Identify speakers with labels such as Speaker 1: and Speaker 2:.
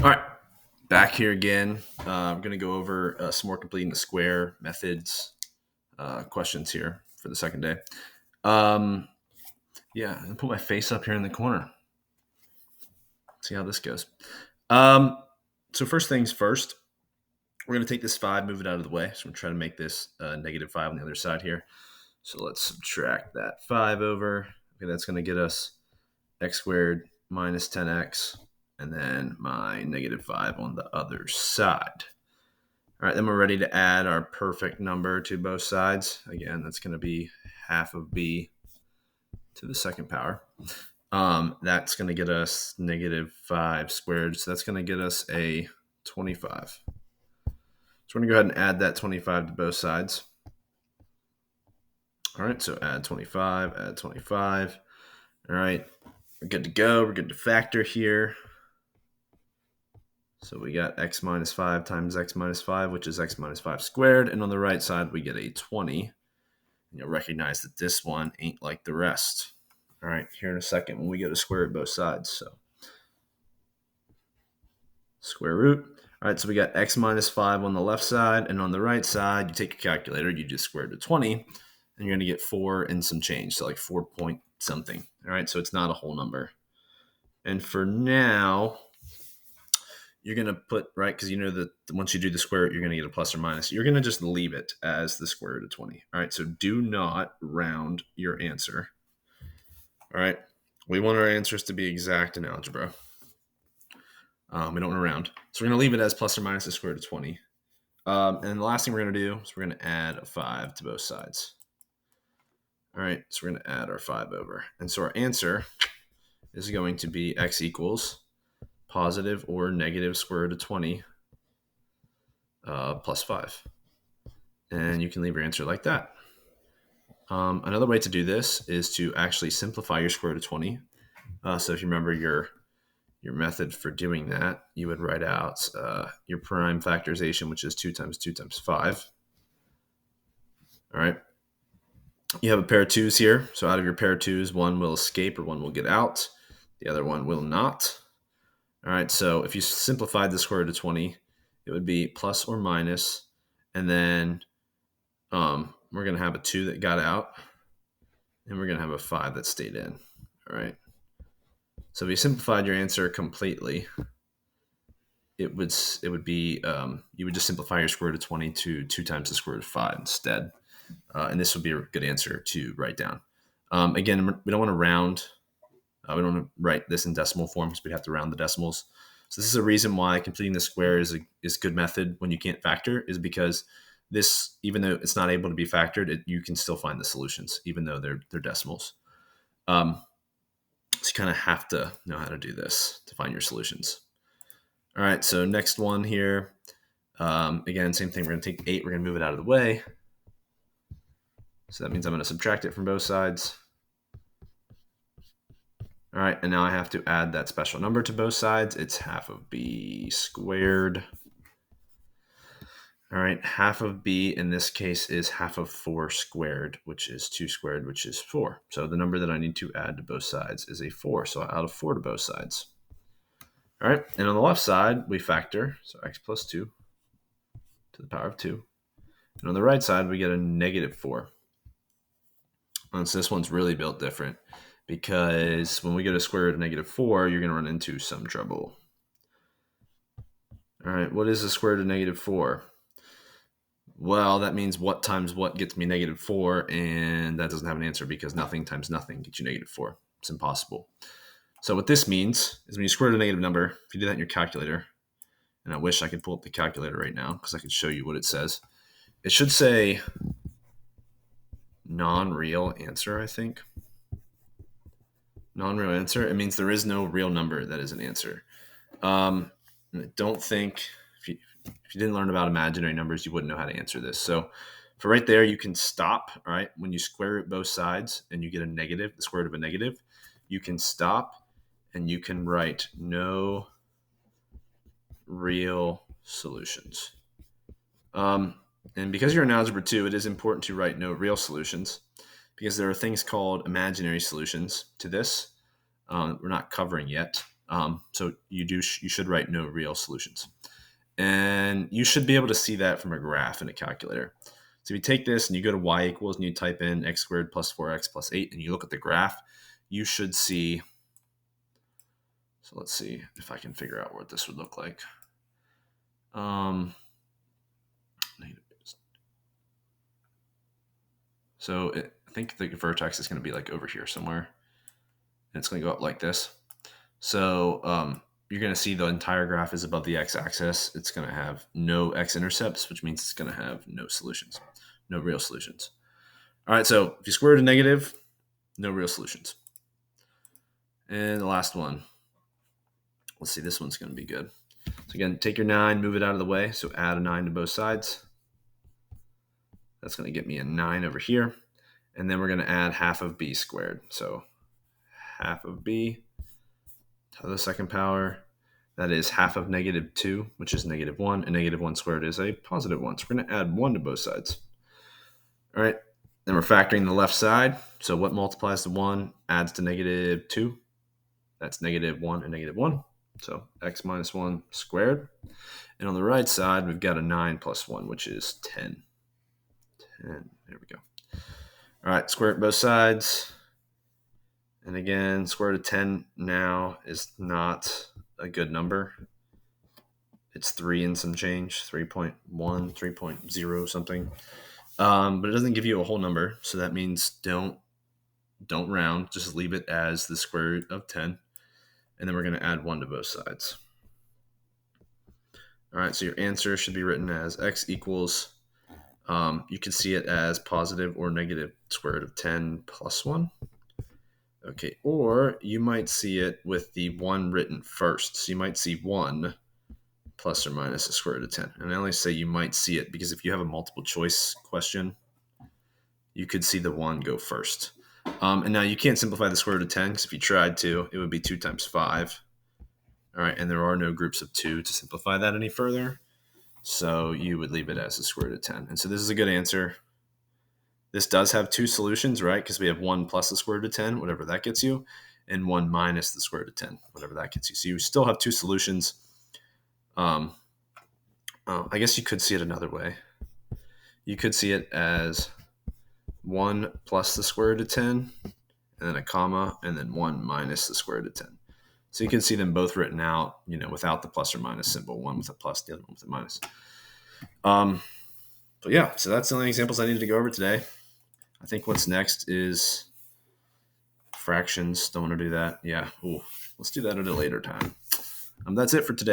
Speaker 1: All right, back here again. I'm going to go over some more completing the square methods questions here for the second day. Yeah, I'm put my face up here in the corner. See how this goes. So first things first, we're going to take this 5, move it out of the way. So I'm going to try to make this -5 on the other side here. So let's subtract that 5 over. Okay, that's going to get us x squared minus 10x, and then my -5 on the other side. All right, then we're ready to add our perfect number to both sides. Again, that's going to be half of b to the second power. That's going to get us -5 squared. So that's going to get us a 25. So we're going to go ahead and add that 25 to both sides. All right, so add 25, add 25. All right, we're good to go. We're good to factor here. So we got x minus 5 times x minus 5, which is x minus 5 squared. And on the right side, we get a 20. And you'll recognize that this one ain't like the rest. All right, here in a second when we go to square root both sides. So square root. All right, so we got x minus 5 on the left side. And on the right side, you take your calculator, you just square root of 20. And you're going to get 4 and some change. So like 4 point something. All right, so it's not a whole number. And for now, you're going to put, right, because you know that once you do the square root, you're going to get a plus or minus. You're going to just leave it as the square root of 20. All right, so do not round your answer. All right, we want our answers to be exact in algebra. We don't want to round. So we're going to leave it as plus or minus the square root of 20. And the last thing we're going to do is we're going to add a 5 to both sides. All right, so we're going to add our 5 over. And so our answer is going to be x equals positive or negative square root of 20 plus 5. And you can leave your answer like that. Another way to do this is to actually simplify your square root of 20. So if you remember your method for doing that, you would write out your prime factorization, which is 2 times 2 times 5. All right. You have a pair of 2's here. So out of your pair of 2's, one will escape or one will get out. The other one will not. All right, so if you simplified the square root of 20, it would be plus or minus, and then we're going to have a 2 that got out, and we're going to have a 5 that stayed in. All right. So if you simplified your answer completely, it would be you would just simplify your square root of 20 to 2 times the square root of 5 instead, and this would be a good answer to write down. Again, we don't want to round. We don't want to write this in decimal form because we'd have to round the decimals. So this is a reason why completing the square is a good method when you can't factor, is because this, even though it's not able to be factored, you can still find the solutions, even though they're decimals. So you kind of have to know how to do this to find your solutions. All right, so next one here. Again, same thing. We're going to take 8. We're going to move it out of the way. So that means I'm going to subtract it from both sides. All right, and now I have to add that special number to both sides. It's half of b squared. All right, half of b in this case is half of 4 squared, which is 2 squared, which is 4. So the number that I need to add to both sides is a 4. So I add a 4 to both sides. All right, and on the left side, we factor. So x plus 2 to the power of 2. And on the right side, we get a -4. And so this one's really built different, because when we go to square root of -4, you're going to run into some trouble. All right, what is the square root of -4? Well, that means what times what gets me -4, and that doesn't have an answer because nothing times nothing gets you -4. It's impossible. So what this means is when you square root a negative number, if you do that in your calculator, and I wish I could pull up the calculator right now because I could show you what it says. It should say non-real answer, I think. Non-real answer. It means there is no real number that is an answer. I don't think, if you didn't learn about imaginary numbers, you wouldn't know how to answer this. So for right there, you can stop. All right, when you square root both sides and you get a negative, the square root of a negative, you can stop and you can write no real solutions. And because you're in Algebra 2, it is important to write no real solutions, because there are things called imaginary solutions to this we're not covering yet. So you should write no real solutions. And you should be able to see that from a graph in a calculator. So if you take this and you go to y equals and you type in x squared plus 4x plus 8 and you look at the graph, you should see. So let's see if I can figure out what this would look like. So I think the vertex is going to be like over here somewhere. And it's going to go up like this. So you're going to see the entire graph is above the x-axis. It's going to have no x-intercepts, which means it's going to have no solutions, no real solutions. All right, so if you square root a negative, no real solutions. And the last one. Let's see, this one's going to be good. So again, take your 9, move it out of the way. So add a 9 to both sides. That's going to get me a 9 over here. And then we're going to add half of b squared. So half of b to the second power. That is half of -2, which is -1. And -1 squared is a +1. So we're going to add 1 to both sides. All right. Then we're factoring the left side. So what multiplies to 1 adds to -2? That's -1 and -1. So x minus 1 squared. And on the right side, we've got a 9 plus 1, which is 10. 10. There we go. All right, square it both sides. And again, square root of 10 now is not a good number. It's 3 and some change, 3.1, 3.0 something. But it doesn't give you a whole number. So that means don't round. Just leave it as the square root of 10. And then we're going to add 1 to both sides. All right, so your answer should be written as x equals, you can see it as positive or negative square root of 10 plus 1. Okay, or you might see it with the 1 written first. So you might see 1 plus or minus the square root of 10. And I only say you might see it because if you have a multiple choice question, you could see the 1 go first. And now you can't simplify the square root of 10 because if you tried to, it would be 2 times 5. All right, and there are no groups of 2 to simplify that any further. So you would leave it as the square root of 10. And so this is a good answer. This does have 2 solutions, right? Because we have 1 plus the square root of 10, whatever that gets you, and 1 minus the square root of 10, whatever that gets you. So you still have 2 solutions. I guess you could see it another way. You could see it as 1 plus the square root of 10, and then a comma, and then 1 minus the square root of 10. So you can see them both written out, without the plus or minus symbol, one with a plus, the other one with a minus. But yeah, so that's the only examples I needed to go over today. I think what's next is fractions. Don't want to do that. Yeah. Ooh, let's do that at a later time. That's it for today.